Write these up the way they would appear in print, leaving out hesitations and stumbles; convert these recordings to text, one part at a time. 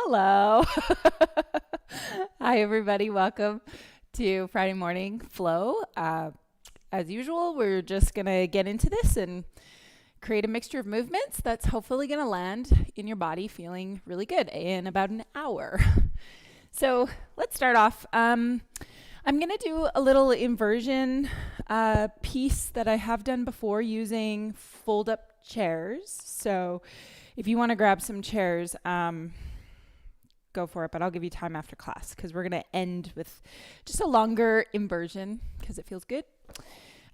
Hello. Hi, everybody. Welcome to Friday Morning Flow. As usual, we're just going to get into this and create a mixture of movements that's hopefully going to land in your body feeling really good in about an hour. So let's start off. I'm going to do a little inversion piece that I have done before using fold up chairs. So if you want to grab some chairs, go for it, but I'll give you time after class because we're going to end with just a longer inversion because it feels good.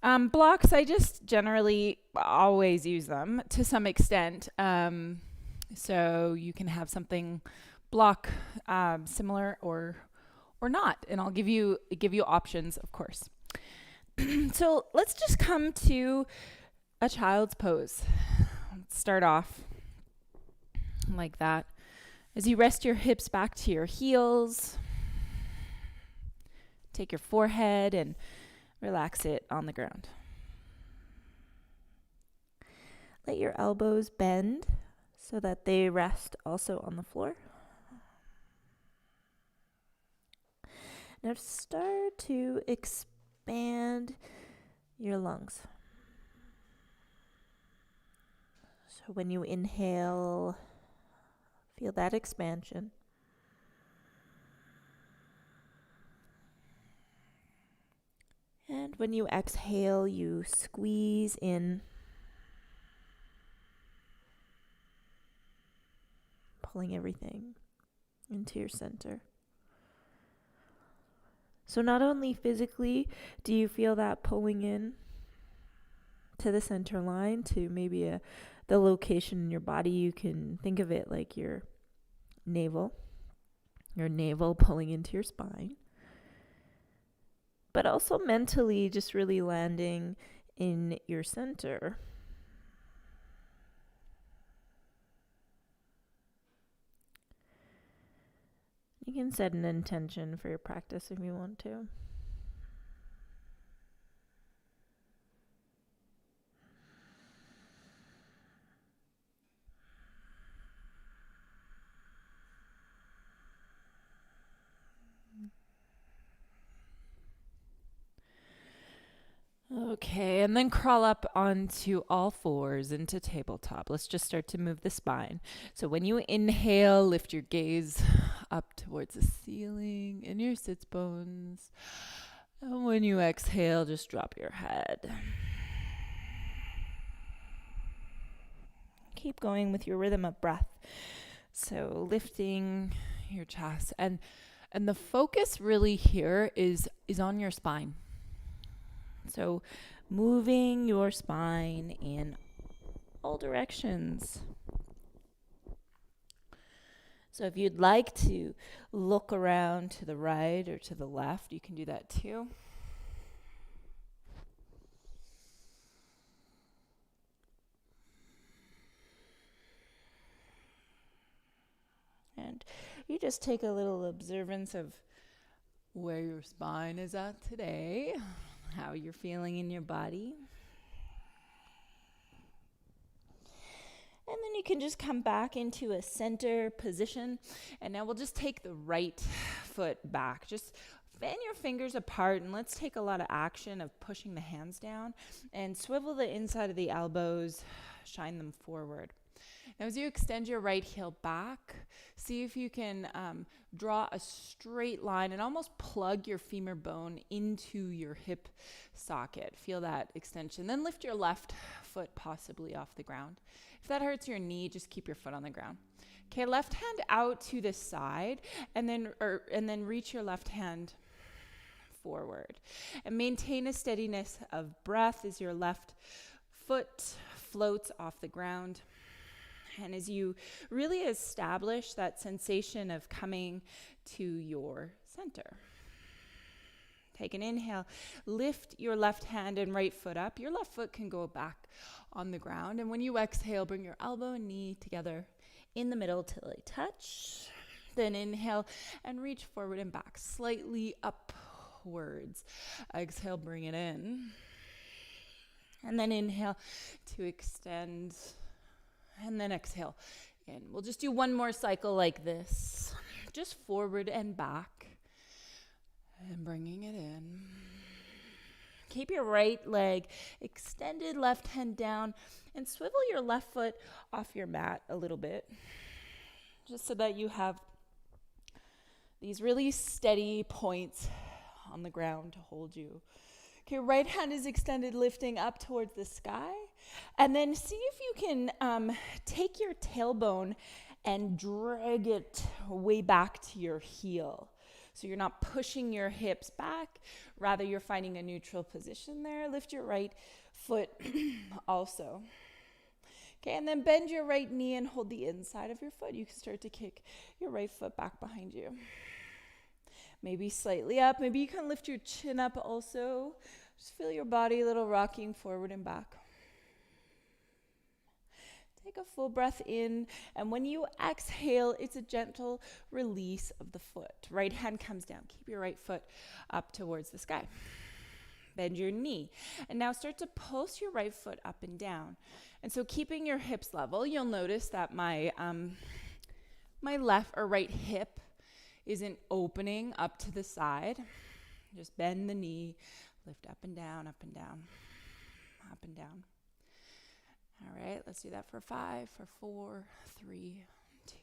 Blocks, I just generally always use them to some extent. So you can have something block similar or not, and I'll give you options, of course. So let's just come to a child's pose. Let's start off like that. As you rest your hips back to your heels, take your forehead and relax it on the ground. Let your elbows bend so that they rest also on the floor. Now start to expand your lungs. So when you inhale, feel that expansion. And when you exhale, you squeeze in, pulling everything into your center. So not only physically do you feel that pulling in to the center line, to maybe the location in your body, you can think of it like your navel pulling into your spine, but also mentally just really landing in your center. You can set an intention for your practice if you want to. Okay, and then crawl up onto all fours into tabletop. Let's just start to move the spine. So when you inhale, lift your gaze up towards the ceiling in your sits bones. And when you exhale, just drop your head. Keep going with your rhythm of breath. So lifting your chest. And the focus really here is on your spine. So moving your spine in all directions. So if you'd like to look around to the right or to the left, you can do that too. And you just take a little observance of where your spine is at today, how you're feeling in your body. And then you can just come back into a center position. And now we'll just take the right foot back. Just fan your fingers apart, and let's take a lot of action of pushing the hands down and swivel the inside of the elbows, shine them forward. Now, as you extend your right heel back, see if you can draw a straight line and almost plug your femur bone into your hip socket. Feel that extension. Then lift your left foot possibly off the ground. If that hurts your knee, just keep your foot on the ground. Okay, left hand out to the side, and then reach your left hand forward. And maintain a steadiness of breath as your left foot floats off the ground. And as you really establish that sensation of coming to your center. Take an inhale, lift your left hand and right foot up. Your left foot can go back on the ground. And when you exhale, bring your elbow and knee together in the middle till they touch. Then inhale and reach forward and back, slightly upwards. Exhale, bring it in. And then inhale to extend. And then exhale, And we'll just do one more cycle like this. Just forward and back. And bringing it in. Keep your right leg extended, left hand down, and swivel your left foot off your mat a little bit, just so that you have these really steady points on the ground to hold you. Okay, right hand is extended, lifting up towards the sky. And then see if you can take your tailbone and drag it way back to your heel. So you're not pushing your hips back, rather you're finding a neutral position there. Lift your right foot also. Okay, and then bend your right knee and hold the inside of your foot. You can start to kick your right foot back behind you. Maybe slightly up. Maybe you can lift your chin up also. Just feel your body a little rocking forward and back. Take a full breath in, and when you exhale, it's a gentle release of the foot. Right hand comes down. Keep your right foot up towards the sky. Bend your knee. And now start to pulse your right foot up and down. And so keeping your hips level, you'll notice that my left or right hip isn't opening up to the side. Just bend the knee, lift up and down, up and down, up and down. All right, let's do that for 5, for 4, 3,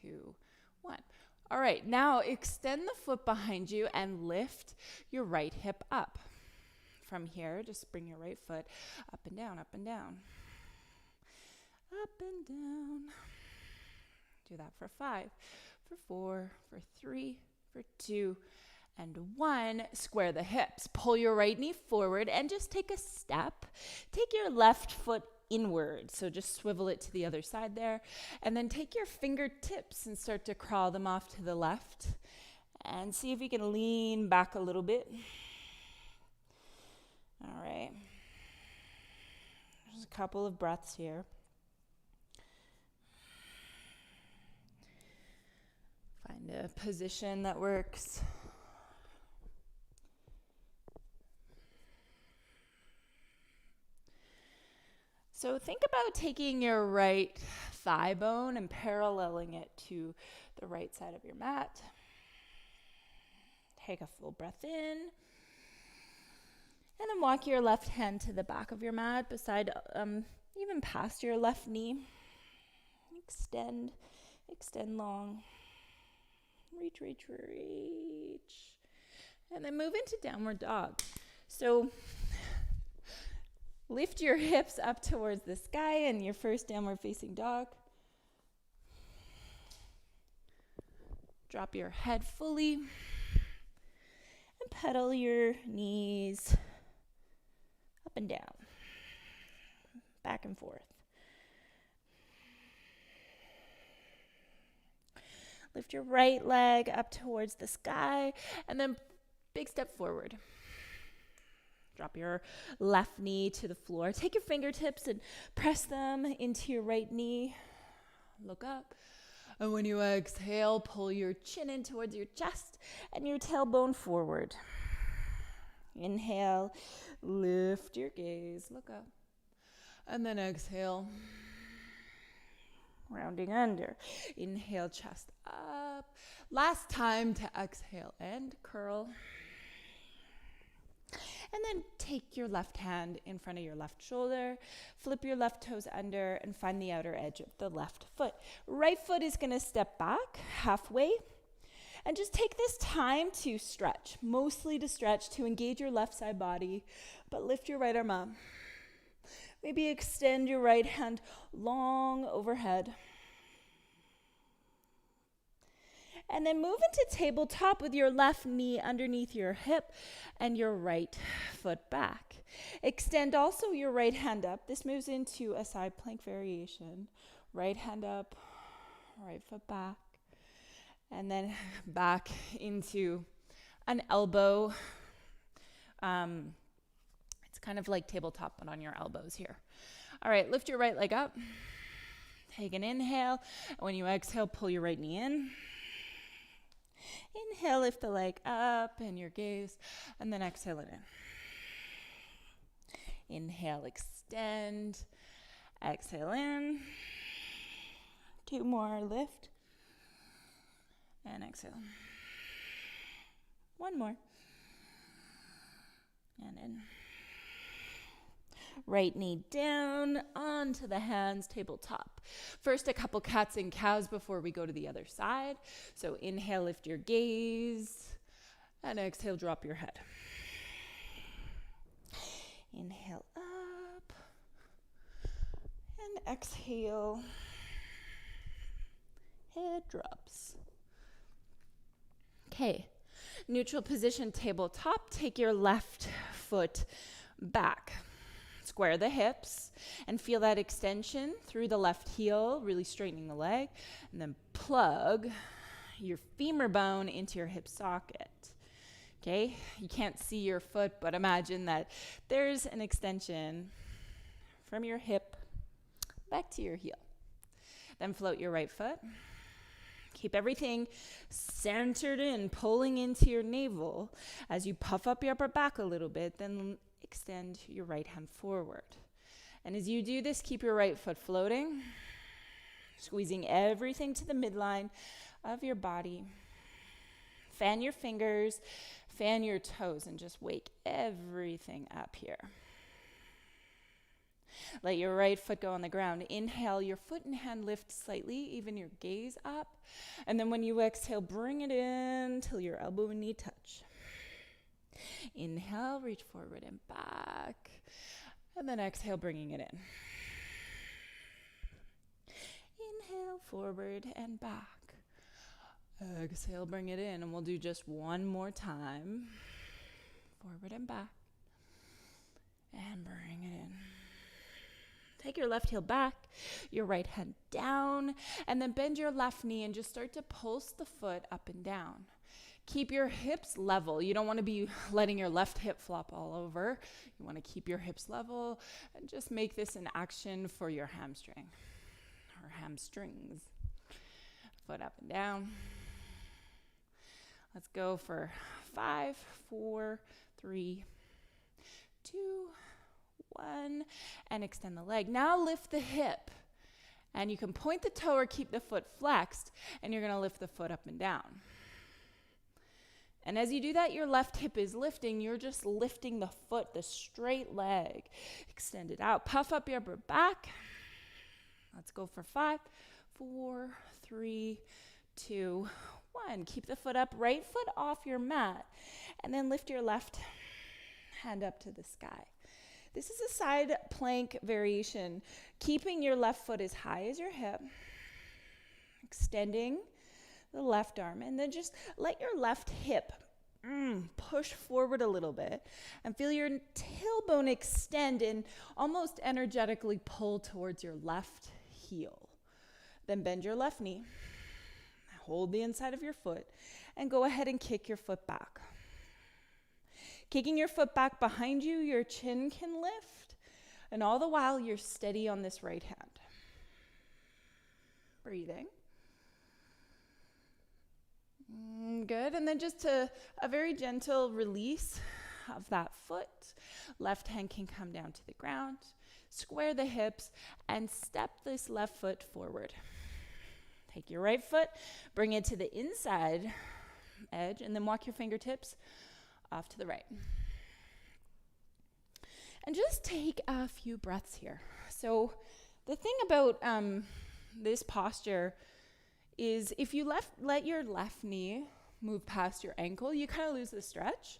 2, 1. All right, now extend the foot behind you and lift your right hip up. From here, just bring your right foot up and down, up and down. Up and down. Do that for 5, for 4, for 3, for 2, and 1. Square the hips. Pull your right knee forward and just take a step. Take your left foot inward. So just swivel it to the other side there. And then take your fingertips and start to crawl them off to the left. And see if you can lean back a little bit. All right. Just a couple of breaths here. Find a position that works. So think about taking your right thigh bone and paralleling it to the right side of your mat. Take a full breath in. And then walk your left hand to the back of your mat, beside, even past your left knee. Extend long. Reach. And then move into downward dog. So lift your hips up towards the sky in your first downward facing dog. Drop your head fully. And pedal your knees up and down. Back and forth. Lift your right leg up towards the sky, and then big step forward. Drop your left knee to the floor. Take your fingertips and press them into your right knee. Look up. And when you exhale, pull your chin in towards your chest and your tailbone forward. Inhale, lift your gaze, look up. And then exhale. Rounding under. Inhale, chest up. Last time to exhale and curl. And then take your left hand in front of your left shoulder. Flip your left toes under and find the outer edge of the left foot. Right foot is going to step back halfway. And just take this time to stretch. Mostly to stretch, to engage your left side body. But lift your right arm up. Maybe extend your right hand long overhead. And then move into tabletop with your left knee underneath your hip and your right foot back. Extend also your right hand up. This moves into a side plank variation. Right hand up, right foot back. And then back into an elbow. It's kind of like tabletop, but on your elbows here. All right, lift your right leg up. Take an inhale. When you exhale, pull your right knee in. Inhale, lift the leg up and your gaze, and then exhale it in. Inhale, extend. Exhale in. 2 more, lift. And exhale. 1 more. And in. Right knee down onto the hands, tabletop. First, a couple cats and cows before we go to the other side. So inhale, lift your gaze. And exhale, drop your head. Inhale up. And exhale. Head drops. Okay. Neutral position, tabletop. Take your left foot back. Square the hips and feel that extension through the left heel, really straightening the leg. And then plug your femur bone into your hip socket. Okay? You can't see your foot, but imagine that there's an extension from your hip back to your heel. Then float your right foot. Keep everything centered in, pulling into your navel. As you puff up your upper back a little bit, then extend your right hand forward. And as you do this, keep your right foot floating, squeezing everything to the midline of your body. Fan your fingers, fan your toes, and just wake everything up here. Let your right foot go on the ground. Inhale, your foot and hand lift slightly, even your gaze up. And then when you exhale, bring it in till your elbow and knee touch. Inhale, reach forward and back. And then exhale, bringing it in. Inhale, forward and back. Exhale, bring it in. And we'll do just one more time. Forward and back. And bring it in. Take your left heel back, your right hand down, and then bend your left knee and just start to pulse the foot up and down. Keep your hips level. You don't want to be letting your left hip flop all over. You want to keep your hips level and just make this an action for your hamstring or hamstrings. Foot up and down. Let's go for 5, 4, 3, 2, 1, and extend the leg. Now lift the hip. And you can point the toe or keep the foot flexed, and you're going to lift the foot up and down. And as you do that, your left hip is lifting. You're just lifting the foot, the straight leg. Extend it out. Puff up your upper back. Let's go for 5, 4, 3, 2, 1. Keep the foot up, right foot off your mat. And then lift your left hand up to the sky. This is a side plank variation. Keeping your left foot as high as your hip. Extending the left arm. And then just let your left hip push forward a little bit. And feel your tailbone extend and almost energetically pull towards your left heel. Then bend your left knee. Hold the inside of your foot. And go ahead and kick your foot back. Kicking your foot back behind you, your chin can lift. And all the while, you're steady on this right hand. Breathing. Good. And then just a very gentle release of that foot. Left hand can come down to the ground. Square the hips and step this left foot forward. Take your right foot, bring it to the inside edge, and then walk your fingertips off to the right. And just take a few breaths here. So the thing about this posture is if you let your left knee move past your ankle, you kind of lose the stretch.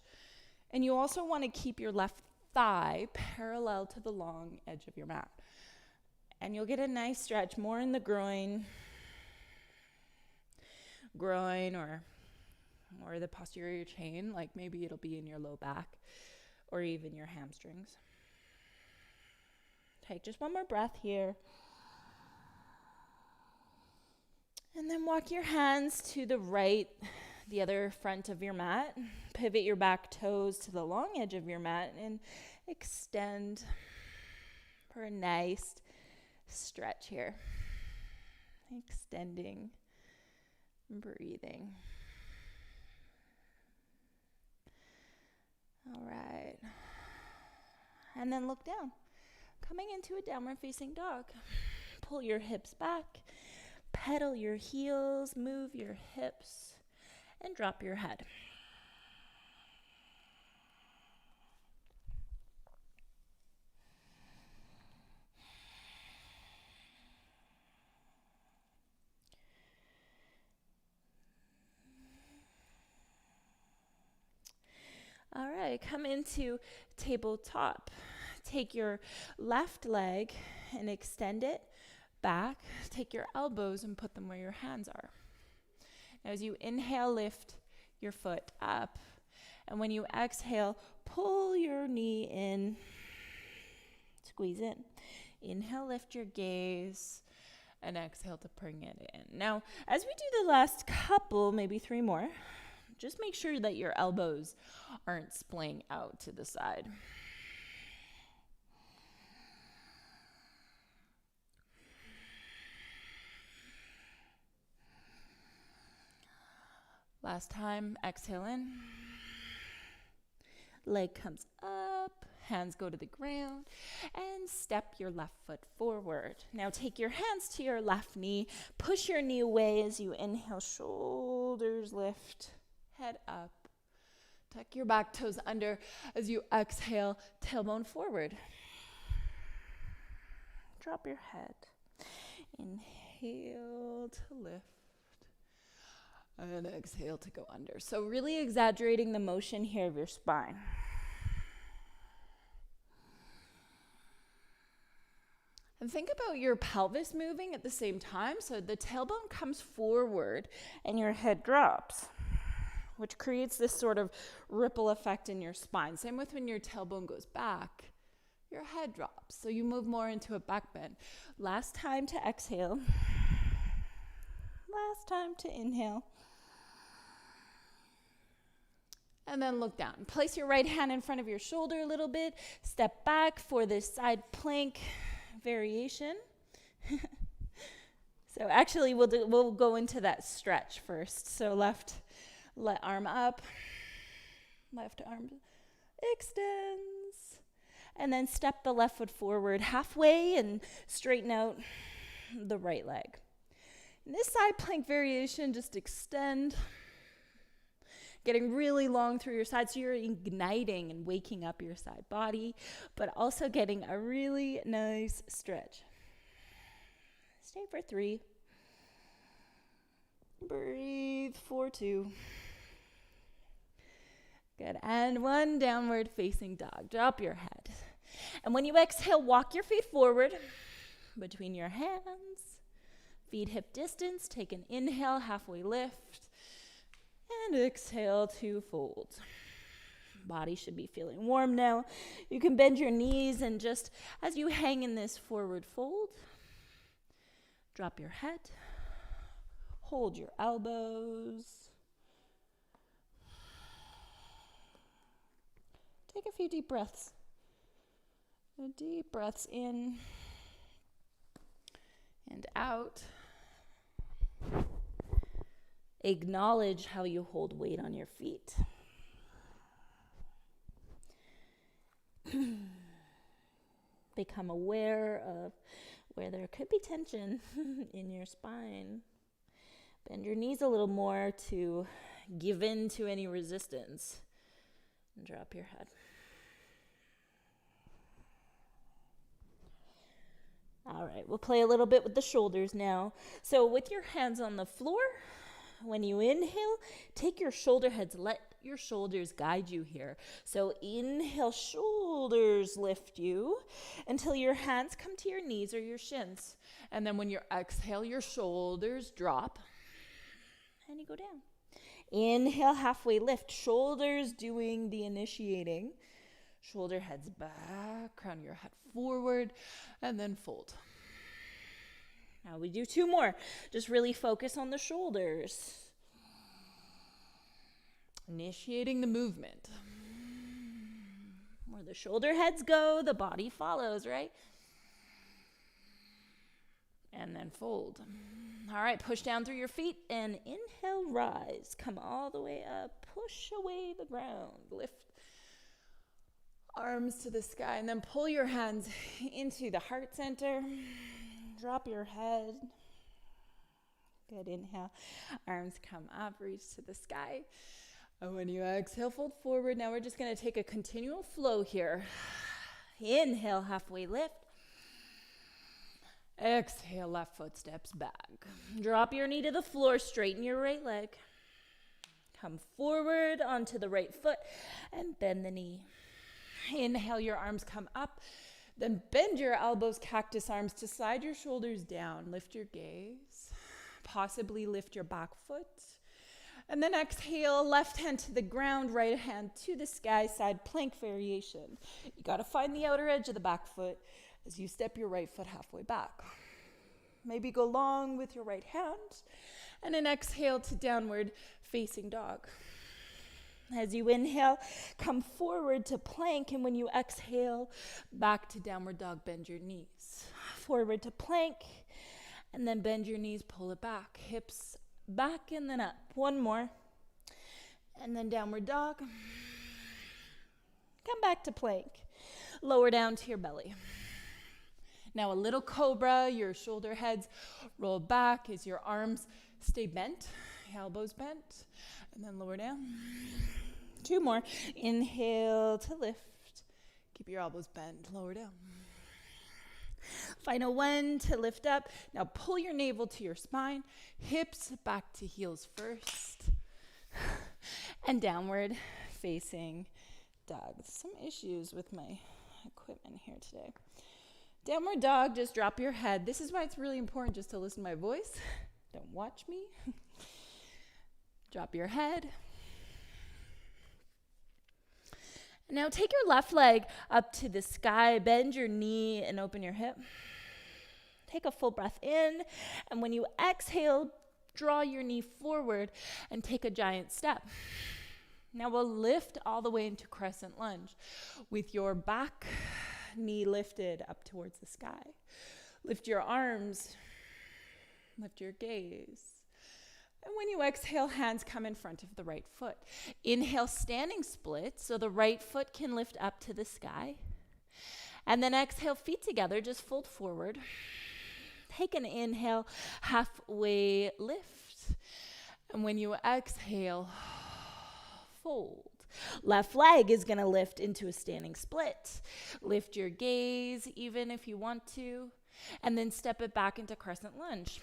And you also want to keep your left thigh parallel to the long edge of your mat. And you'll get a nice stretch, more in the groin or the posterior chain, like maybe it'll be in your low back or even your hamstrings. Take just one more breath here. And then walk your hands to the right, the other front of your mat. Pivot your back toes to the long edge of your mat and extend for a nice stretch here. Extending, breathing. All right. And then look down. Coming into a downward facing dog. Pull your hips back. pedal your heels, move your hips, and drop your head. All right, come into tabletop. Take your left leg and extend it back. Take your elbows and put them where your hands are. Now, as you inhale, lift your foot up. And when you exhale, pull your knee in. Squeeze it. Inhale, lift your gaze. And exhale to bring it in. Now, as we do the last couple, maybe 3 more, just make sure that your elbows aren't splaying out to the side. Last time, exhale in. Leg comes up, hands go to the ground, and step your left foot forward. Now take your hands to your left knee, push your knee away as you inhale, shoulders lift, head up. Tuck your back toes under as you exhale, tailbone forward. Drop your head. Inhale to lift. And exhale to go under. So really exaggerating the motion here of your spine. And think about your pelvis moving at the same time. So the tailbone comes forward and your head drops, which creates this sort of ripple effect in your spine. Same with when your tailbone goes back, your head drops. So you move more into a back bend. Last time to exhale. Last time to inhale. And then look down. Place your right hand in front of your shoulder a little bit. Step back for this side plank variation. So actually, we'll go into that stretch first. So left arm up. Left arm extends. And then step the left foot forward halfway and straighten out the right leg. In this side plank variation, just extend. Getting really long through your side, so you're igniting and waking up your side body, but also getting a really nice stretch. Stay for 3. Breathe for 2. Good, and 1, downward facing dog. Drop your head. And when you exhale, walk your feet forward between your hands. Feet hip distance, take an inhale, halfway lift. And exhale to fold. Body should be feeling warm now. You can bend your knees and just as you hang in this forward fold, drop your head. Hold your elbows. Take a few deep breaths. Deep breaths in and out. Acknowledge how you hold weight on your feet. Become aware of where there could be tension in your spine. Bend your knees a little more to give in to any resistance. And drop your head. All right, we'll play a little bit with the shoulders now. So with your hands on the floor, when you inhale, take your shoulder heads. Let your shoulders guide you here. So inhale, shoulders lift you until your hands come to your knees or your shins. And then when you exhale, your shoulders drop and you go down. Inhale, halfway lift. Shoulders doing the initiating. Shoulder heads back, crown your head forward, and then fold. Now we do 2 more. Just really focus on the shoulders. Initiating the movement. Where the shoulder heads go, the body follows, right? And then fold. All right, push down through your feet and inhale, rise. Come all the way up. Push away the ground. Lift arms to the sky and then pull your hands into the heart center. Drop your head. Good, inhale. Arms come up, reach to the sky. And when you exhale, fold forward. Now we're just going to take a continual flow here. Inhale, halfway lift. Exhale, left foot steps back. Drop your knee to the floor, straighten your right leg. Come forward onto the right foot and bend the knee. Inhale, your arms come up. Then bend your elbows, cactus arms to slide your shoulders down. Lift your gaze. Possibly lift your back foot. And then exhale, left hand to the ground, right hand to the sky, side plank variation. You got to find the outer edge of the back foot as you step your right foot halfway back. Maybe go long with your right hand. And then exhale to downward facing dog. As you inhale, come forward to plank. And when you exhale, back to downward dog, bend your knees. Forward to plank. And then bend your knees, pull it back. Hips back and then up. One more. And then downward dog. Come back to plank. Lower down to your belly. Now a little cobra, your shoulder heads roll back as your arms stay bent, elbows bent, and then lower down. Two more. Inhale to lift. Keep your elbows bent, lower down. Final one to lift up. Now pull your navel to your spine, hips back to heels first, and downward facing dog. Some issues with my equipment here today. Downward dog, just drop your head. This is why it's really important just to listen to my voice. Don't watch me. Drop your head. Now take your left leg up to the sky, bend your knee and open your hip. Take a full breath in, and when you exhale, draw your knee forward and take a giant step. Now we'll lift all the way into crescent lunge with your back knee lifted up towards the sky. Lift your arms, lift your gaze. And when you exhale, hands come in front of the right foot. Inhale, standing split, so the right foot can lift up to the sky. And then exhale, feet together, just fold forward. Take an inhale, halfway lift. And when you exhale, fold. Left leg is going to lift into a standing split. Lift your gaze, even if you want to, and then step it back into crescent lunge.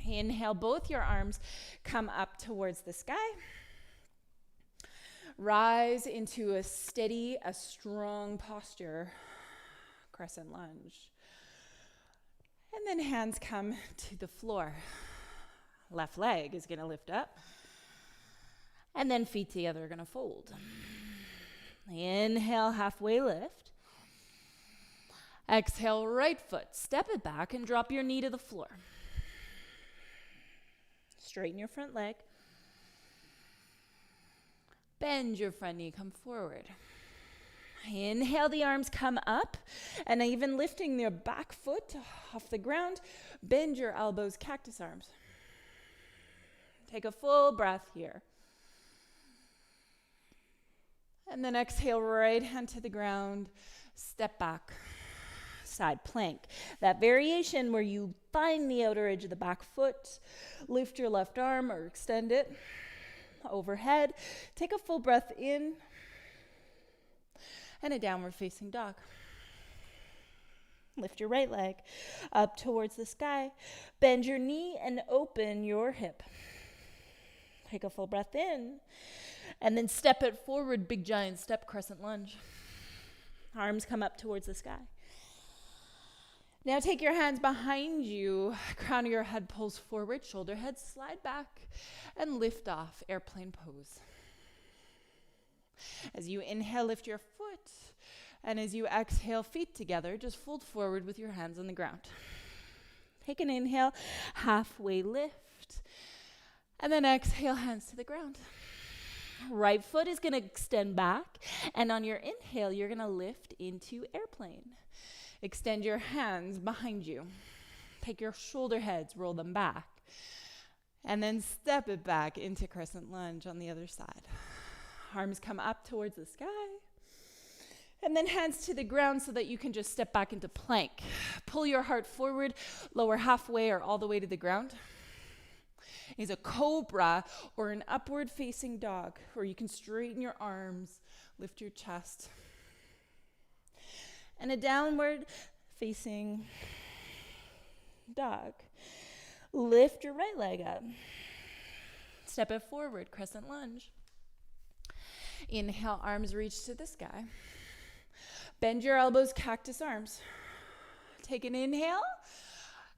Inhale, both your arms come up towards the sky. Rise into a steady, a strong posture, crescent lunge. And then hands come to the floor. Left leg is going to lift up. And then feet together are going to fold. Inhale, halfway lift. Exhale, right foot. Step it back and drop your knee to the floor. Straighten your front leg. Bend your front knee, come forward. Inhale, the arms come up, and even lifting your back foot off the ground, bend your elbows, cactus arms. Take a full breath here. And then exhale, right hand to the ground, step back, side plank. That variation where you find the outer edge of the back foot, lift your left arm or extend it overhead. Take a full breath in and a downward facing dog. Lift your right leg up towards the sky. Bend your knee and open your hip. Take a full breath in and then step it forward, big giant step, crescent lunge. Arms come up towards the sky. Now take your hands behind you, crown of your head pulls forward, shoulder heads slide back, and lift off, airplane pose. As you inhale, lift your foot, and as you exhale, feet together, just fold forward with your hands on the ground. Take an inhale, halfway lift, and then exhale, hands to the ground. Right foot is going to extend back, and on your inhale, you're going to lift into airplane. Extend your hands behind you. Take your shoulder heads, roll them back. And then step it back into crescent lunge on the other side. Arms come up towards the sky. And then hands to the ground so that you can just step back into plank. Pull your heart forward, lower halfway or all the way to the ground. is a cobra or an upward facing dog, or you can straighten your arms, lift your chest. And a downward facing dog. Lift your right leg up. Step it forward, crescent lunge. Inhale, arms reach to the sky. Bend your elbows, cactus arms. Take an inhale.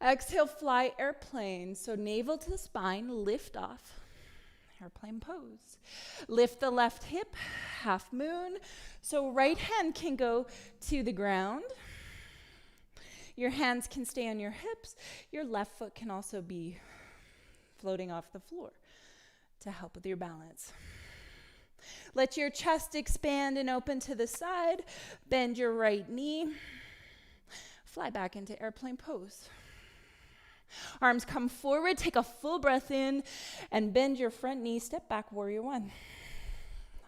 Exhale, fly airplane. So navel to the spine, lift off. Airplane pose. Lift the left hip, half moon. So right hand can go to the ground. Your hands can stay on your hips. Your left foot can also be floating off the floor to help with your balance. Let your chest expand and open to the side. Bend your right knee. Fly back into airplane pose. Arms come forward. Take a full breath in and bend your front knee. Step back, warrior one.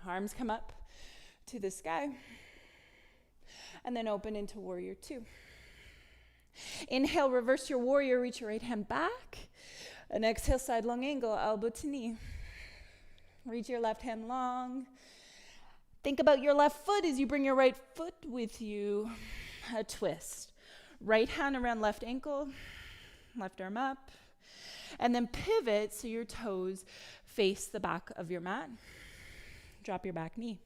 Arms come up to the sky. And then open into warrior two. Inhale, reverse your warrior. Reach your right hand back. And exhale, side long angle, elbow to knee. Reach your left hand long. Think about your left foot as you bring your right foot with you. A twist. Right hand around left ankle. Left arm up. And then pivot so your toes face the back of your mat. Drop your back knee.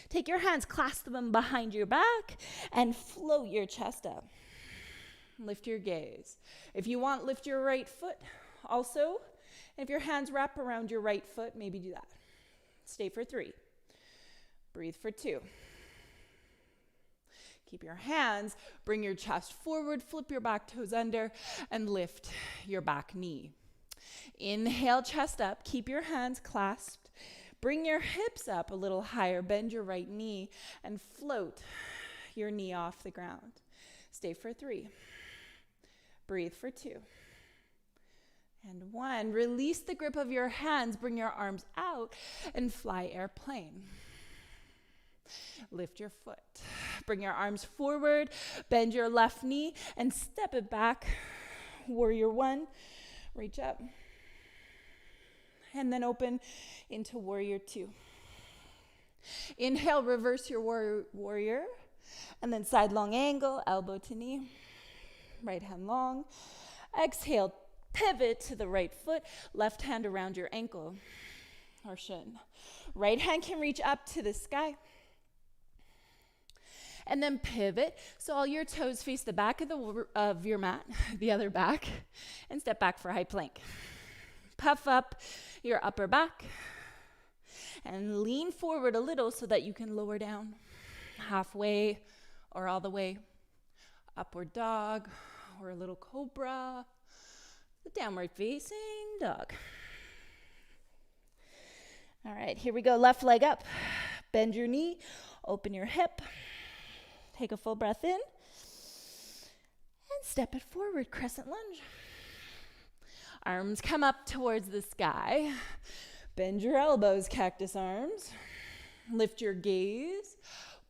Take your hands, clasp them behind your back, and float your chest up. Lift your gaze. If you want, lift your right foot also. If your hands wrap around your right foot, maybe do that. Stay for 3. Breathe for 2. Keep your hands, bring your chest forward, flip your back toes under, and lift your back knee. Inhale, chest up. Keep your hands clasped. Bring your hips up a little higher. Bend your right knee and float your knee off the ground. Stay for 3. Breathe for 2. And 1. Release the grip of your hands. Bring your arms out and fly airplane. Lift your foot. Bring your arms forward. Bend your left knee and step it back. Warrior one. Reach up. And then open into warrior two. Inhale, reverse your warrior. And then side long angle, elbow to knee. Right hand long. Exhale, pivot to the right foot. Left hand around your ankle or shin. Right hand can reach up to the sky. And then pivot so all your toes face the back of your mat, the other back, and step back for high plank. Puff up your upper back and lean forward a little so that you can lower down halfway or all the way. Upward dog or a little cobra, the downward facing dog. All right, here we go. Left leg up. Bend your knee, open your hip. Take a full breath in and step it forward, crescent lunge. Arms come up towards the sky. Bend your elbows, cactus arms. Lift your gaze.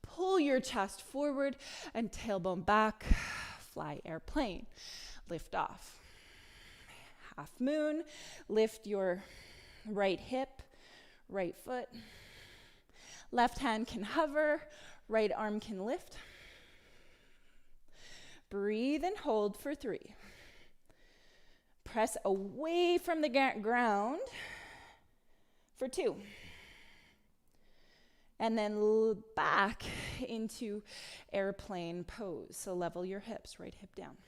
Pull your chest forward and tailbone back. Fly airplane. Lift off. Half moon. Lift your right hip, right foot. Left hand can hover. Right arm can lift. Breathe and hold for 3. Press away from the ground for 2. And then back into airplane pose. So level your hips, right hip down.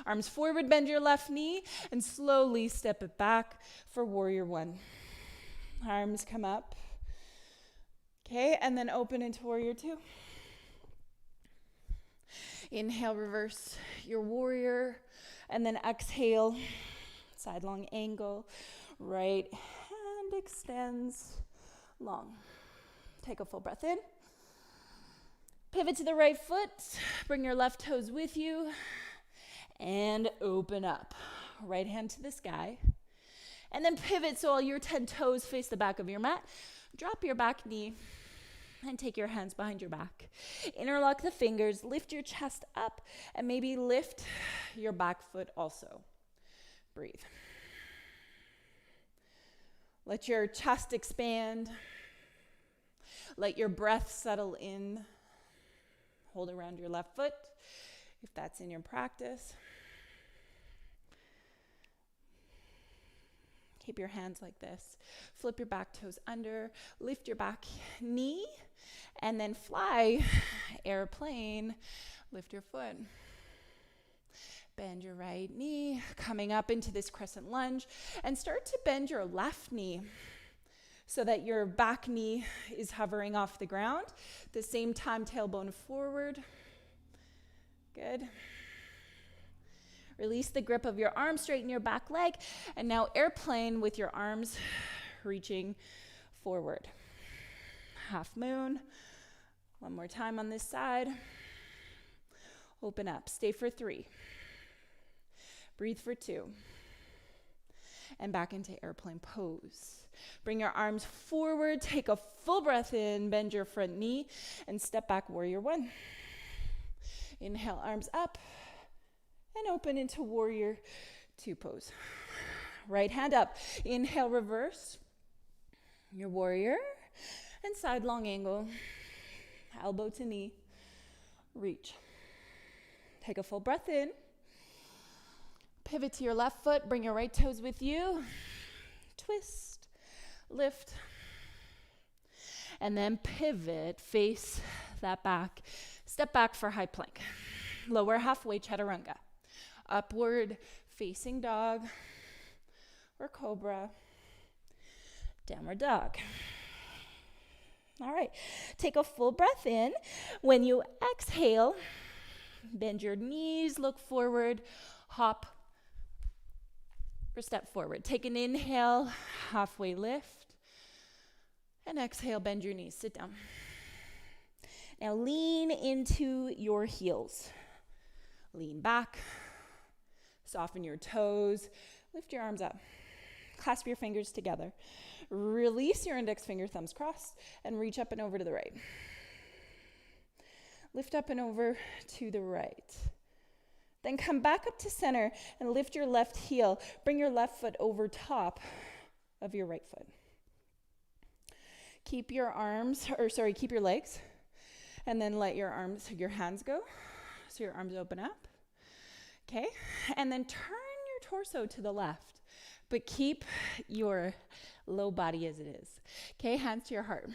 Arms forward, bend your left knee, and slowly step it back for warrior one. Arms come up. Okay, and then open into warrior two. Inhale, reverse your warrior, and then exhale, side long angle, right hand extends long. Take a full breath in. Pivot to the right foot, bring your left toes with you, and open up. Right hand to the sky. And then pivot so all your 10 toes face the back of your mat. Drop your back knee and take your hands behind your back. Interlock the fingers, lift your chest up, and maybe lift your back foot also. Breathe. Let your chest expand. Let your breath settle in. Hold around your left foot if that's in your practice. Keep your hands like this. Flip your back toes under. Lift your back knee. And then fly, airplane. Lift your foot. Bend your right knee. Coming up into this crescent lunge. And start to bend your left knee so that your back knee is hovering off the ground. At the same time, tailbone forward. Good. Release the grip of your arm, straighten your back leg, and now airplane with your arms reaching forward. Half moon. One more time on this side. Open up. Stay for 3. Breathe for 2. And back into airplane pose. Bring your arms forward. Take a full breath in. Bend your front knee and step back, warrior 1. Inhale, arms up. And open into warrior 2 pose. Right hand up. Inhale, reverse. Your warrior. And side long angle. Elbow to knee. Reach. Take a full breath in. Pivot to your left foot. Bring your right toes with you. Twist. Lift. And then pivot. Face that back. Step back for high plank. Lower halfway, chaturanga. Upward facing dog or cobra, downward dog. All right, take a full breath in. When you exhale, bend your knees, look forward, hop or step forward. Take an inhale, halfway lift, and exhale, bend your knees, sit down. Now lean into your heels. Lean back. Soften your toes. Lift your arms up. Clasp your fingers together. Release your index finger, thumbs crossed, and reach up and over to the right. Lift up and over to the right. Then come back up to center and lift your left heel. Bring your left foot over top of your right foot. Keep your legs, and then let your hands go. So your arms open up. Okay, and then turn your torso to the left, but keep your low body as it is. Okay, hands to your heart.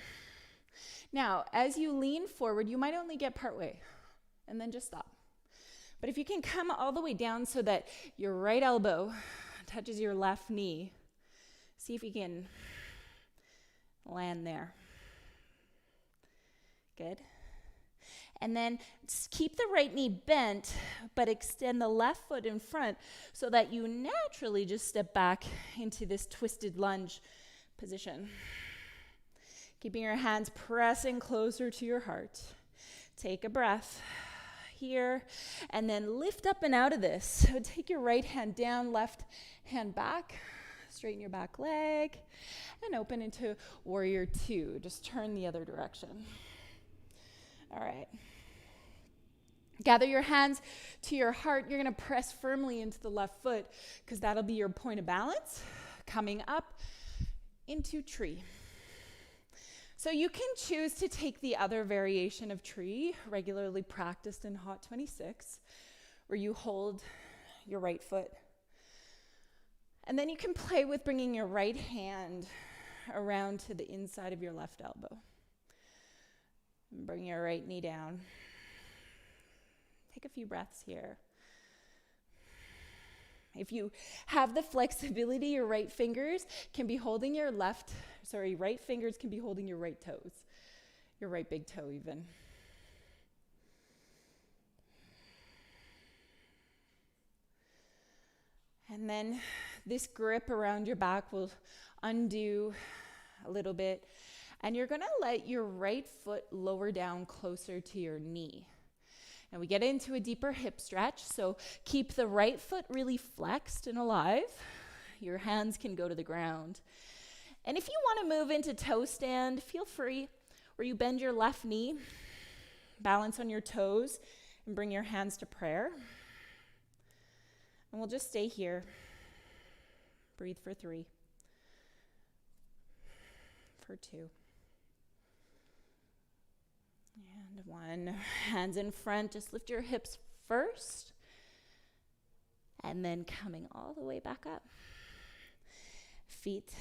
Now, as you lean forward, you might only get part way, and then just stop. But if you can come all the way down so that your right elbow touches your left knee, see if you can land there. Good. And then keep the right knee bent, but extend the left foot in front so that you naturally just step back into this twisted lunge position. Keeping your hands pressing closer to your heart. Take a breath here, and then lift up and out of this. So take your right hand down, left hand back. Straighten your back leg, and open into warrior 2. Just turn the other direction. All right. Gather your hands to your heart. You're going to press firmly into the left foot because that'll be your point of balance. Coming up into tree. So you can choose to take the other variation of tree, regularly practiced in Hot 26, where you hold your right foot. And then you can play with bringing your right hand around to the inside of your left elbow. And bring your right knee down. Take a few breaths here. If you have the flexibility, your right fingers can be holding right fingers can be holding your right toes, your right big toe even. And then this grip around your back will undo a little bit, and you're going to let your right foot lower down closer to your knee. And we get into a deeper hip stretch, so keep the right foot really flexed and alive. Your hands can go to the ground. And if you want to move into toe stand, feel free, where you bend your left knee, balance on your toes, and bring your hands to prayer. And we'll just stay here. Breathe for 3. for 2. And 1. Hands in front. Just lift your hips first. And then coming all the way back up. Feet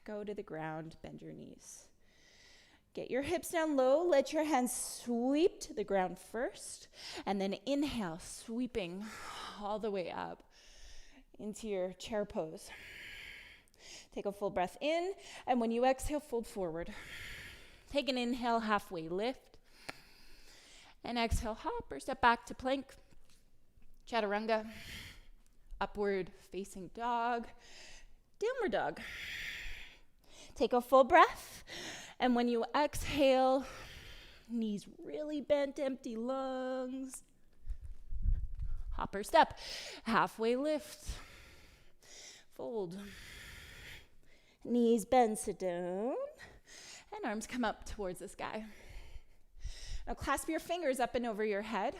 go to the ground. Bend your knees. Get your hips down low. Let your hands sweep to the ground first. And then inhale, sweeping all the way up into your chair pose. Take a full breath in. And when you exhale, fold forward. Take an inhale, halfway lift. And exhale, hop or step back to plank. Chaturanga. Upward facing dog. Downward dog. Take a full breath. And when you exhale, knees really bent, empty lungs. Hop or step. Halfway lift. Fold. Knees bend, sit down. And arms come up towards the sky. Now clasp your fingers up and over your head.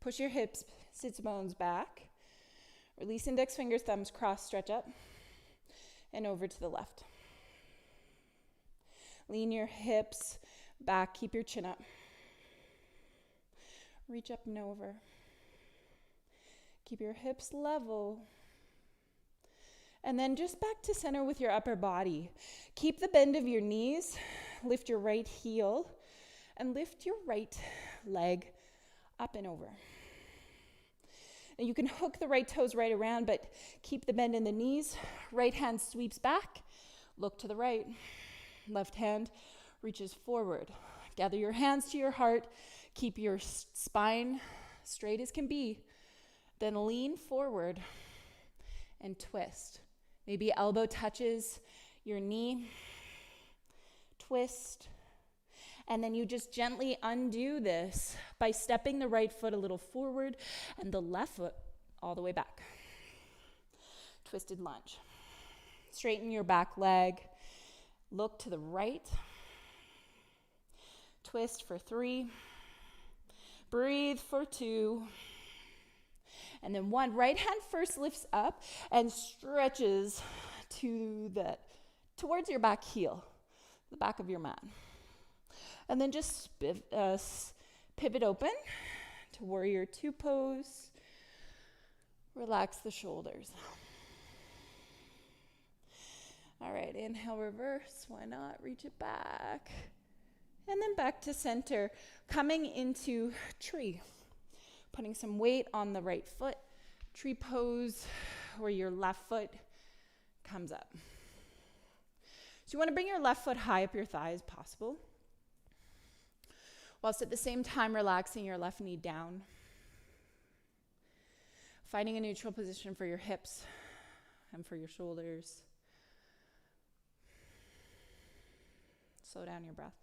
Push your hips, sits bones back. Release index fingers, thumbs cross, stretch up. And over to the left. Lean your hips back, keep your chin up. Reach up and over. Keep your hips level. And then just back to center with your upper body. Keep the bend of your knees. Lift your right heel. And lift your right leg up and over. And you can hook the right toes right around, but keep the bend in the knees. Right hand sweeps back. Look to the right. Left hand reaches forward. Gather your hands to your heart. Keep your spine straight as can be. Then lean forward and twist. Maybe elbow touches your knee. Twist. And then you just gently undo this by stepping the right foot a little forward and the left foot all the way back. Twisted lunge. Straighten your back leg. Look to the right. Twist for 3. Breathe for 2. And then 1. Right hand first lifts up and stretches towards your back heel, the back of your mat. And then just pivot open to warrior 2 pose. Relax the shoulders. All right, inhale, reverse. Why not? Reach it back. And then back to center, coming into tree. Putting some weight on the right foot. Tree pose where your left foot comes up. So you want to bring your left foot high up your thigh as possible, whilst at the same time relaxing your left knee down. Finding a neutral position for your hips and for your shoulders. Slow down your breath.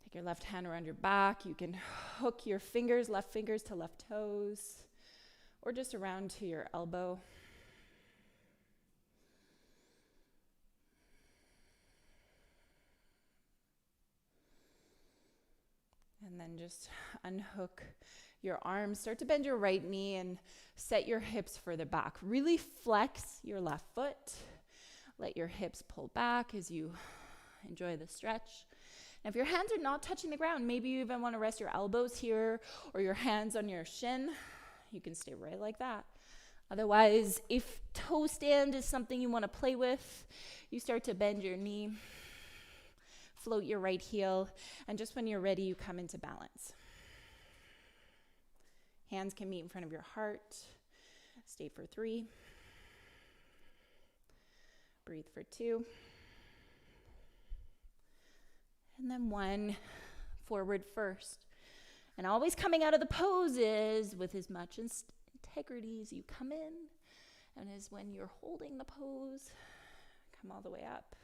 Take your left hand around your back. You can hook your fingers, left fingers to left toes, or just around to your elbow. And then just unhook your arms. Start to bend your right knee and set your hips further back. Really flex your left foot. Let your hips pull back as you enjoy the stretch. And if your hands are not touching the ground, maybe you even want to rest your elbows here or your hands on your shin. You can stay right like that. Otherwise, if toe stand is something you want to play with, you start to bend your knee. Float your right heel, and just when you're ready, you come into balance. Hands can meet in front of your heart. Stay for 3. Breathe for 2. And then 1, forward first. And always coming out of the poses with as much integrity as you come in. And as when you're holding the pose, come all the way up.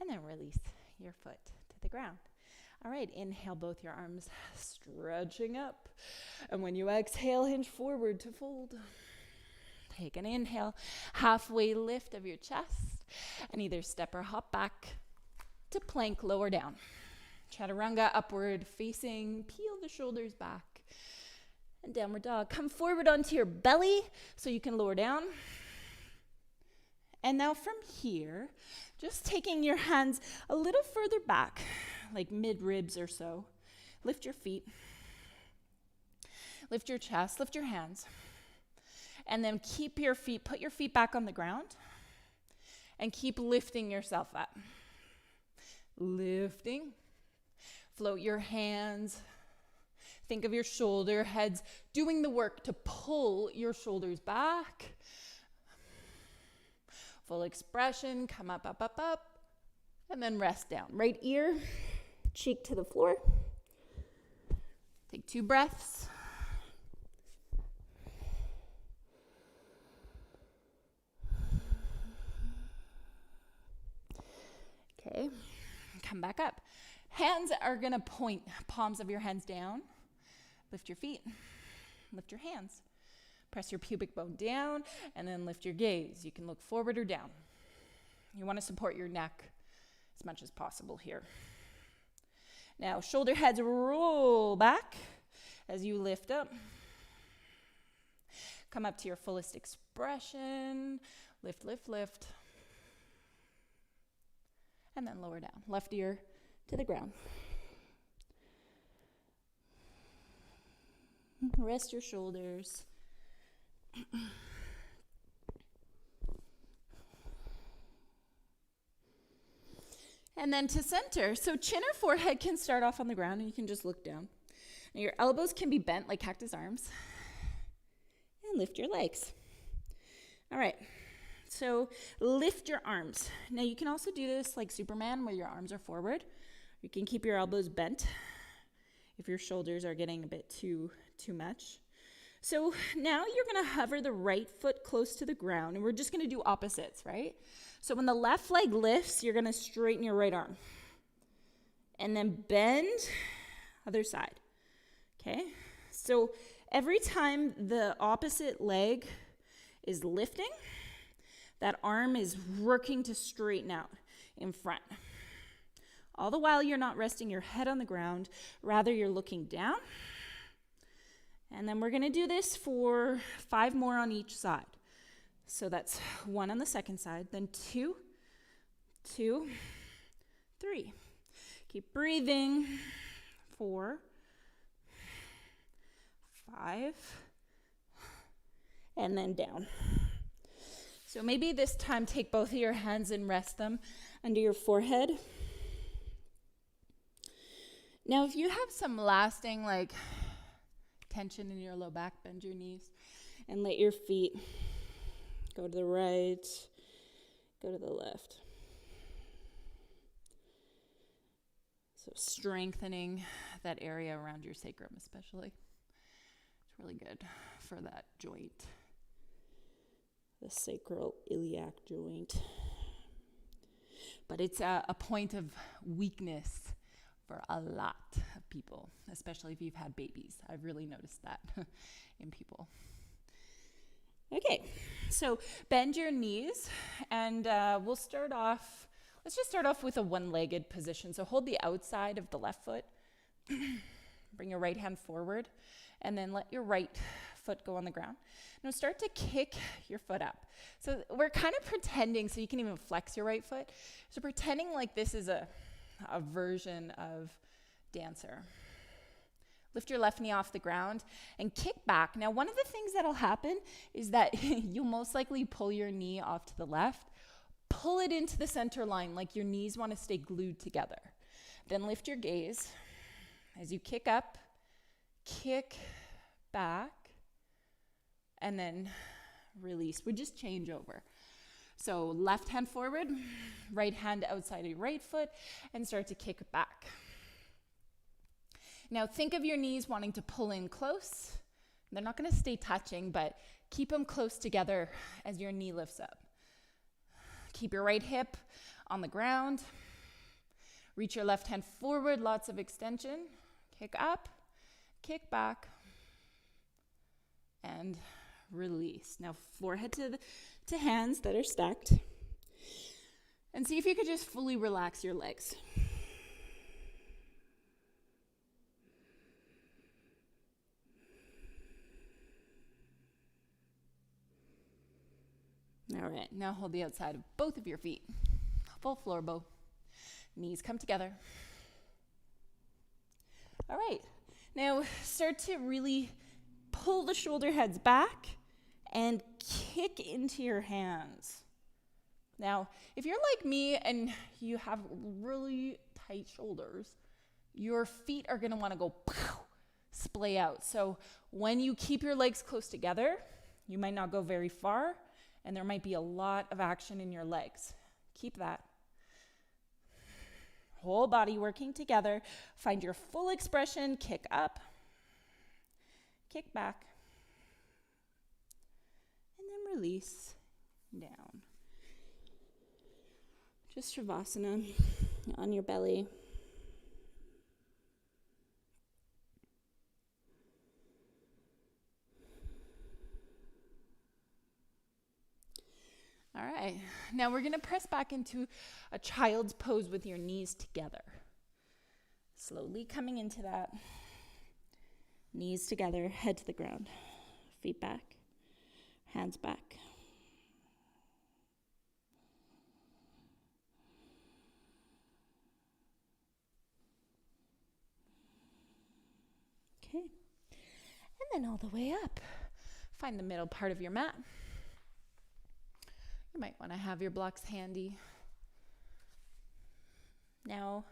And then release your foot to the ground. All right, inhale both your arms, stretching up. And when you exhale, hinge forward to fold. Take an inhale, halfway lift of your chest, and either step or hop back to plank, lower down. Chaturanga, upward facing, peel the shoulders back. and downward dog. Come forward onto your belly so you can lower down. And now from here, just taking your hands a little further back, like mid-ribs or so. Lift your feet. Lift your chest, lift your hands. And then put your feet back on the ground and keep lifting yourself up. Lifting. Float your hands. Think of your shoulder heads doing the work to pull your shoulders back. Full expression, come up, up, up, up, and then rest down. Right ear, cheek to the floor. Take 2 breaths. Okay, come back up. Hands are gonna point, palms of your hands down. Lift your feet, lift your hands. Press your pubic bone down and then lift your gaze. You can look forward or down. You wanna support your neck as much as possible here. Now, shoulder heads roll back as you lift up. Come up to your fullest expression. Lift, lift, lift. And then lower down. Left ear to the ground. Rest your shoulders. And then to center. So chin or forehead can start off on the ground and you can just look down. Now your elbows can be bent like cactus arms. And lift your legs. All right. So lift your arms. Now you can also do this like Superman where your arms are forward. You can keep your elbows bent if your shoulders are getting a bit too much. So now you're gonna hover the right foot close to the ground and we're just gonna do opposites, right? So when the left leg lifts, you're gonna straighten your right arm. And then bend, other side, okay? So every time the opposite leg is lifting, that arm is working to straighten out in front. All the while you're not resting your head on the ground, rather you're looking down. And then we're gonna do this for 5 more on each side. So that's 1 on the second side, then 2, 2, 3. Keep breathing. 4, 5, and then down. So maybe this time take both of your hands and rest them under your forehead. Now, if you have some lasting tension in your low back, bend your knees and let your feet go to the right, go to the left. So strengthening that area around your sacrum especially. It's really good for that joint. The sacral iliac joint. But it's a point of weakness for a lot of people, especially if you've had babies. I've really noticed that in people. Okay, so bend your knees and let's just start off with a one-legged position. So hold the outside of the left foot, bring your right hand forward, and then let your right foot go on the ground. Now start to kick your foot up. So we're kind of pretending, so you can even flex your right foot. So pretending like this is a version of dancer. Lift your left knee off the ground and kick back. Now, one of the things that'll happen is that you'll most likely pull your knee off to the left, pull it into the center line like your knees want to stay glued together. Then lift your gaze as you kick up, kick back, and then release. We just change over. So left hand forward, right hand outside of your right foot, and start to kick back. Now think of your knees wanting to pull in close. They're not going to stay touching, but keep them close together as your knee lifts up. Keep your right hip on the ground. Reach your left hand forward, lots of extension. Kick up, kick back, and release. Now forehead to hands that are stacked. And see if you could just fully relax your legs. All right, now hold the outside of both of your feet. Full floor bow. Knees come together. All right, now start to really pull the shoulder heads back and kick into your hands. Now, if you're like me and you have really tight shoulders, your feet are gonna wanna go splay out. So when you keep your legs close together, you might not go very far, and there might be a lot of action in your legs. Keep that. Whole body working together. Find your full expression. Kick up, kick back, and then release down. Just Shavasana on your belly. All right, now we're gonna press back into a child's pose with your knees together. Slowly coming into that. Knees together, head to the ground. Feet back, hands back. Okay, and then all the way up. Find the middle part of your mat. You might want to have your blocks handy. Now,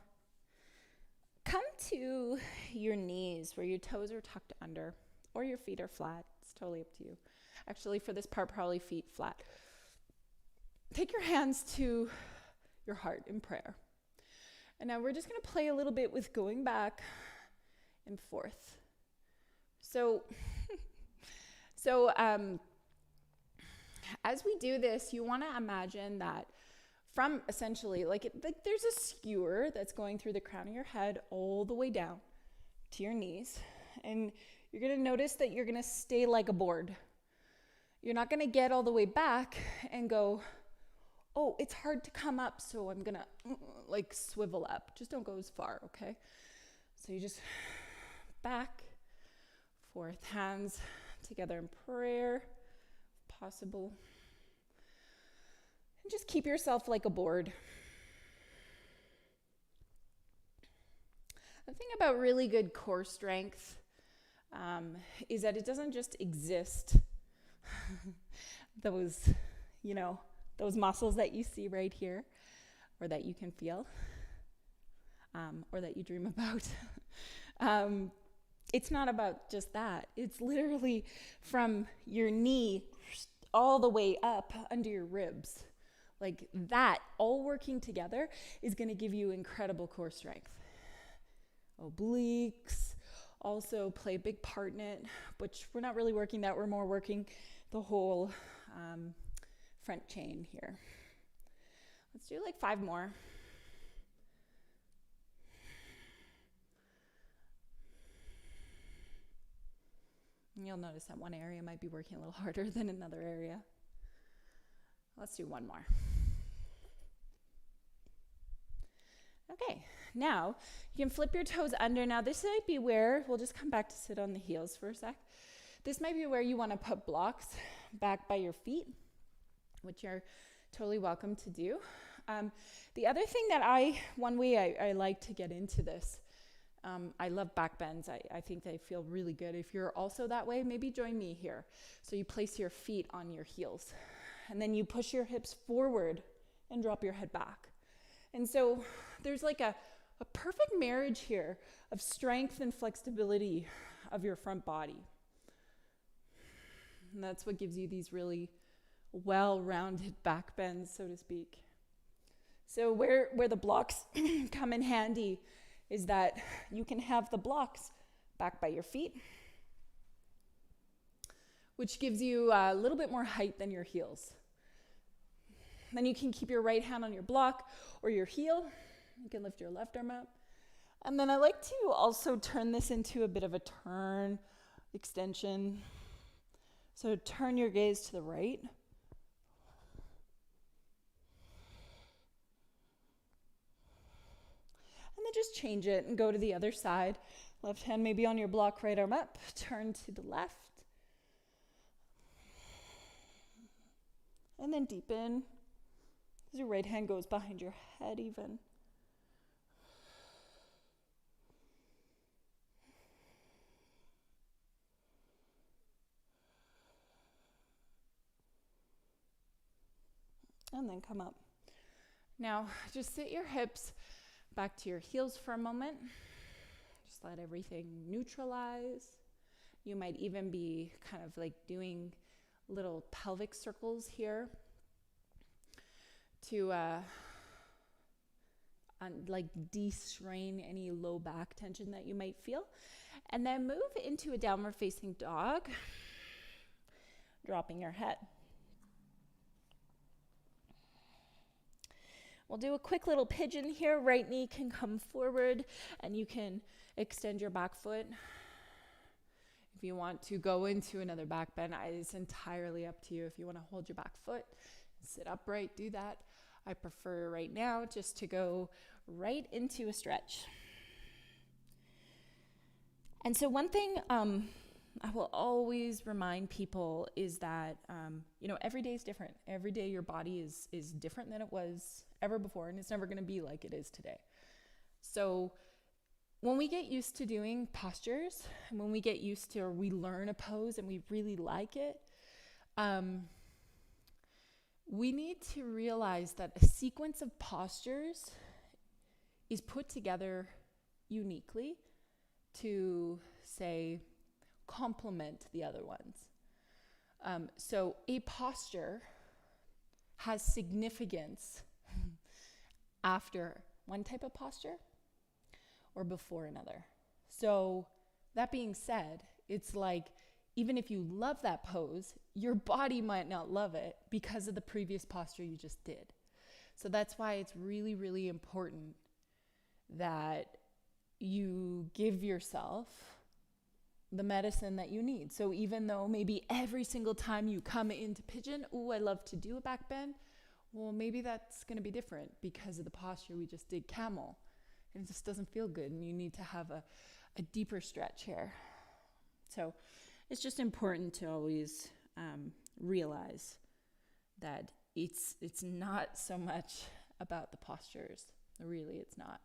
come to your knees where your toes are tucked under or your feet are flat. It's totally up to you. Actually, for this part, probably feet flat. Take your hands to your heart in prayer. And now we're just going to play a little bit with going back and forth. So as we do this, you want to imagine that from essentially, there's a skewer that's going through the crown of your head all the way down to your knees. And you're going to notice that you're going to stay like a board. You're not going to get all the way back and go, oh, it's hard to come up, so I'm going to swivel up. Just don't go as far, okay? So you just back, forth, hands together in prayer, if possible. And just keep yourself like a board. The thing about really good core strength is that it doesn't just exist. Those muscles that you see right here, or that you can feel, or that you dream about. It's not about just that. It's literally from your knee all the way up under your ribs. Like that, all working together is going to give you incredible core strength. Obliques also play a big part in it, which we're not really working that. We're more working the whole front chain here. Let's do 5 more. And you'll notice that one area might be working a little harder than another area. Let's do 1 more. Okay, now you can flip your toes under. Now this might be where, we'll just come back to sit on the heels for a sec. This might be where you want to put blocks back by your feet, which you're totally welcome to do. The other thing that one way I like to get into this, I love back bends. I think they feel really good. If you're also that way, maybe join me here. So you place your feet on your heels, and then you push your hips forward and drop your head back. And so there's a perfect marriage here of strength and flexibility of your front body. And that's what gives you these really well-rounded back bends, so to speak. So where the blocks come in handy is that you can have the blocks back by your feet, which gives you a little bit more height than your heels. Then you can keep your right hand on your block or your heel. You can lift your left arm up. And then I like to also turn this into a bit of a turn extension. So turn your gaze to the right. And then just change it and go to the other side. Left hand maybe on your block, right arm up. Turn to the left. And then deepen as your right hand goes behind your head even. And then come up. Now, just sit your hips back to your heels for a moment. Just let everything neutralize. You might even be kind of like doing little pelvic circles here to like de-strain any low back tension that you might feel. And then move into a downward facing dog, dropping your head. We'll do a quick little pigeon here. Right knee can come forward and you can extend your back foot. If you want to go into another back bend, it's entirely up to you. If you want to hold your back foot, sit upright, do that. I prefer right now just to go right into a stretch. And so one thing I will always remind people is that, every day is different. Every day your body is different than it was ever before, and it's never going to be like it is today. So when we get used to doing postures, and when we get used to, or we learn a pose and we really like it, we need to realize that a sequence of postures is put together uniquely to, say, complement the other ones. So a posture has significance after one type of posture or before another. So that being said, it's like, even if you love that pose, your body might not love it because of the previous posture you just did. So that's why it's really, really important that you give yourself the medicine that you need. So even though maybe every single time you come into pigeon, I love to do a back bend, well, maybe that's going to be different because of the posture we just did camel. And it just doesn't feel good, and you need to have a deeper stretch here. So it's just important to always realize that it's not so much about the postures. Really, it's not.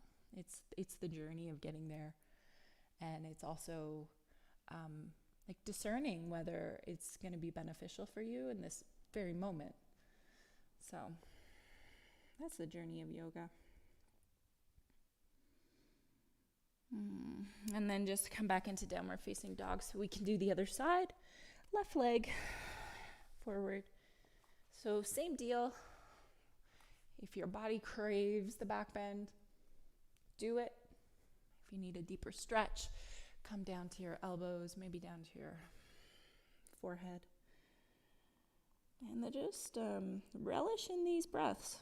It's the journey of getting there. And it's also like discerning whether it's going to be beneficial for you in this very moment. So that's the journey of yoga. And then just come back into downward facing dog so we can do the other side. Left leg forward. So same deal. If your body craves the back bend, do it. If you need a deeper stretch, come down to your elbows, maybe down to your forehead. And then just relish in these breaths.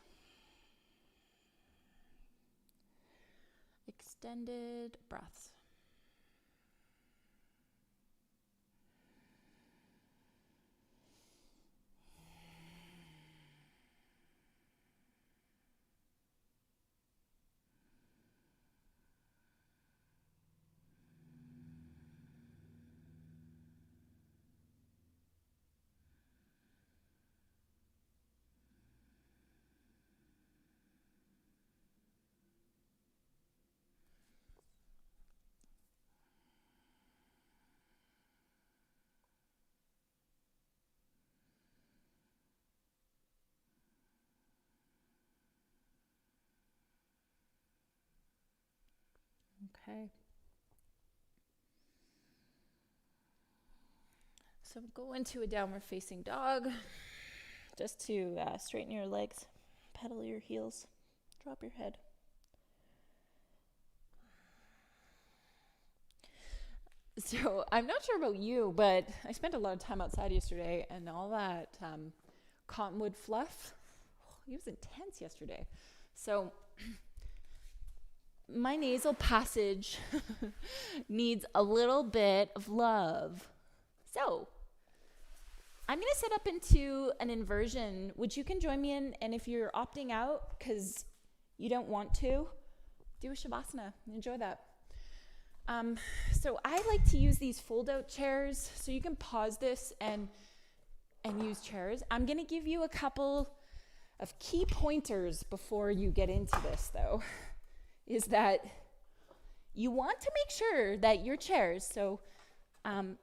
Extended breaths. Okay. So go into a downward facing dog just to straighten your legs, pedal your heels, drop your head. So I'm not sure about you, but I spent a lot of time outside yesterday, and all that cottonwood fluff, it was intense yesterday. So my nasal passage needs a little bit of love. So I'm going to set up into an inversion, which you can join me in. And if you're opting out because you don't want to, do a Shavasana. Enjoy that. So I like to use these fold-out chairs. So you can pause this and and use chairs. I'm going to give you a couple of key pointers before you get into this, though, is that you want to make sure that your chairs, so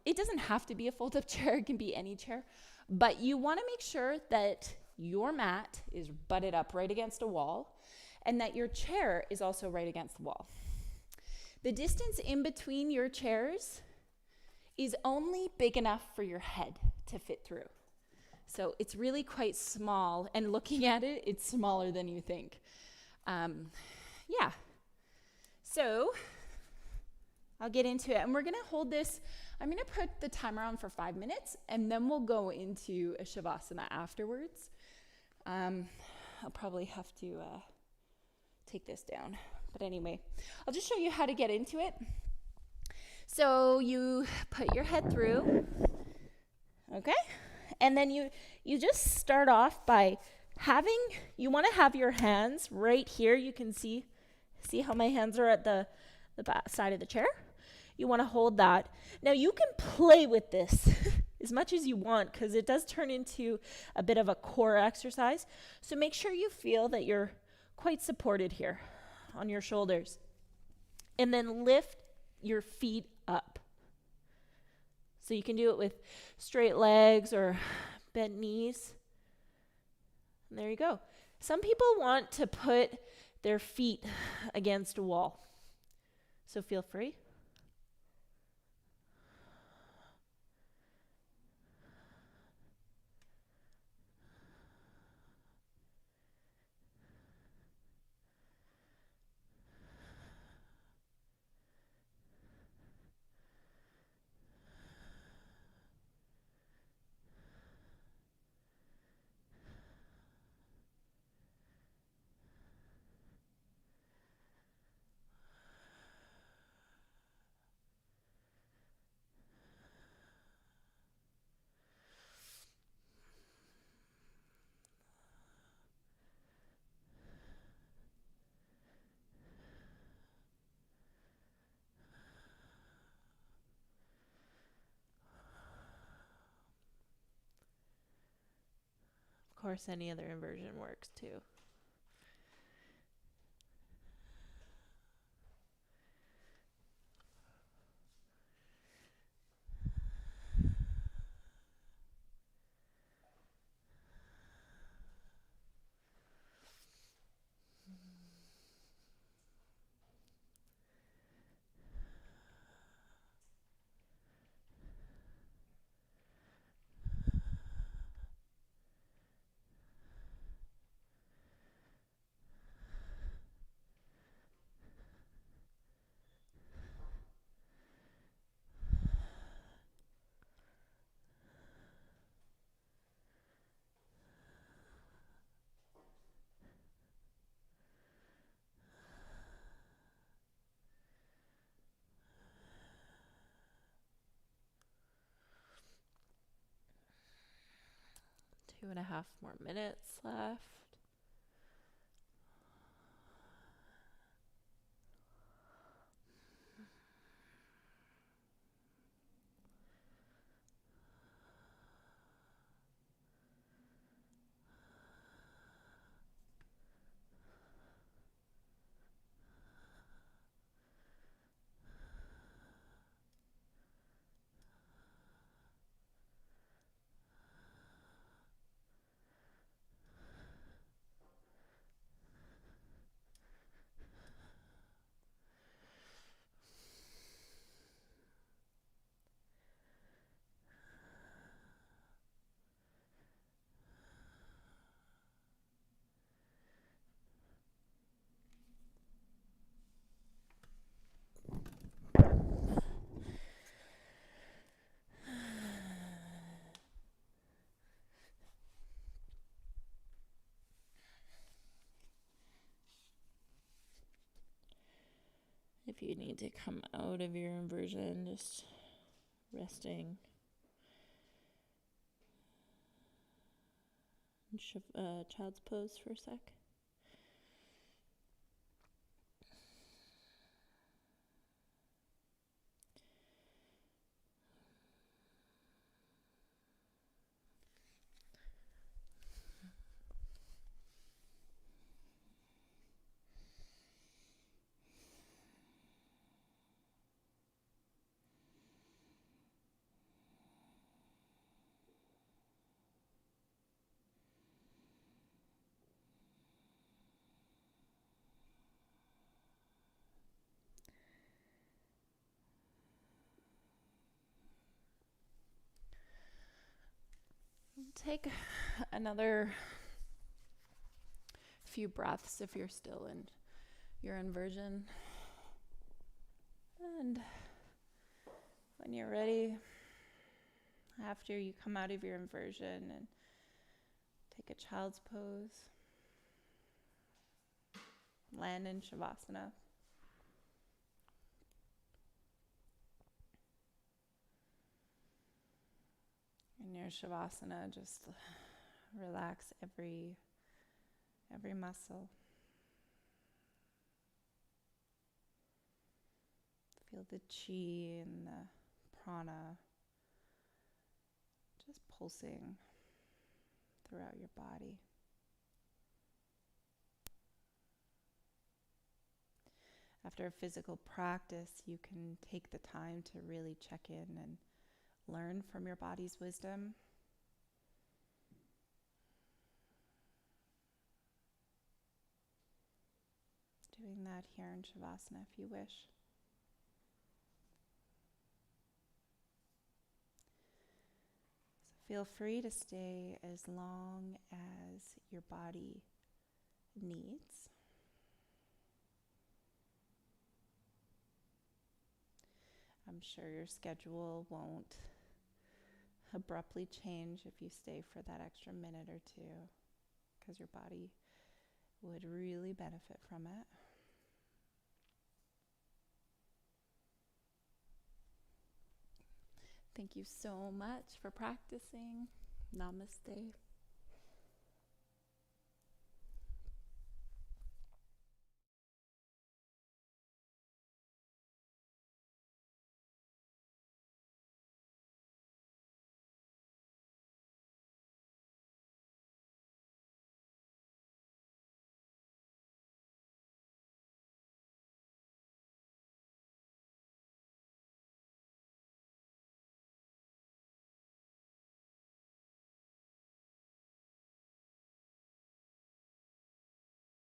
it doesn't have to be a fold-up chair, it can be any chair, but you want to make sure that your mat is butted up right against a wall and that your chair is also right against the wall. The distance in between your chairs is only big enough for your head to fit through. So it's really quite small, and looking at it, it's smaller than you think. Yeah. So I'll get into it, and we're going to hold this. I'm going to put the timer on for 5 minutes, and then we'll go into a shavasana afterwards. I'll probably have to take this down. But anyway, I'll just show you how to get into it. So you put your head through, okay? And then you just start off by you want to have your hands right here. You can see how my hands are at the back side of the chair. You want to hold that. Now you can play with this as much as you want because it does turn into a bit of a core exercise. So make sure you feel that you're quite supported here on your shoulders. And then lift your feet up. So you can do it with straight legs or bent knees. And there you go. Some people want to put their feet against a wall. So feel free. Of course, any other inversion works too. Two and a half more minutes left. If you need to come out of your inversion, just resting. Child's pose for a sec. Take another few breaths if you're still in your inversion. And when you're ready, after you come out of your inversion, and take a child's pose, land in Shavasana. In your Shavasana, just relax every muscle. Feel the chi and the prana just pulsing throughout your body. After a physical practice, you can take the time to really check in and learn from your body's wisdom. Doing that here in Shavasana if you wish. So feel free to stay as long as your body needs. I'm sure your schedule won't abruptly change if you stay for that extra minute or two, because your body would really benefit from it. Thank you so much for practicing. Namaste.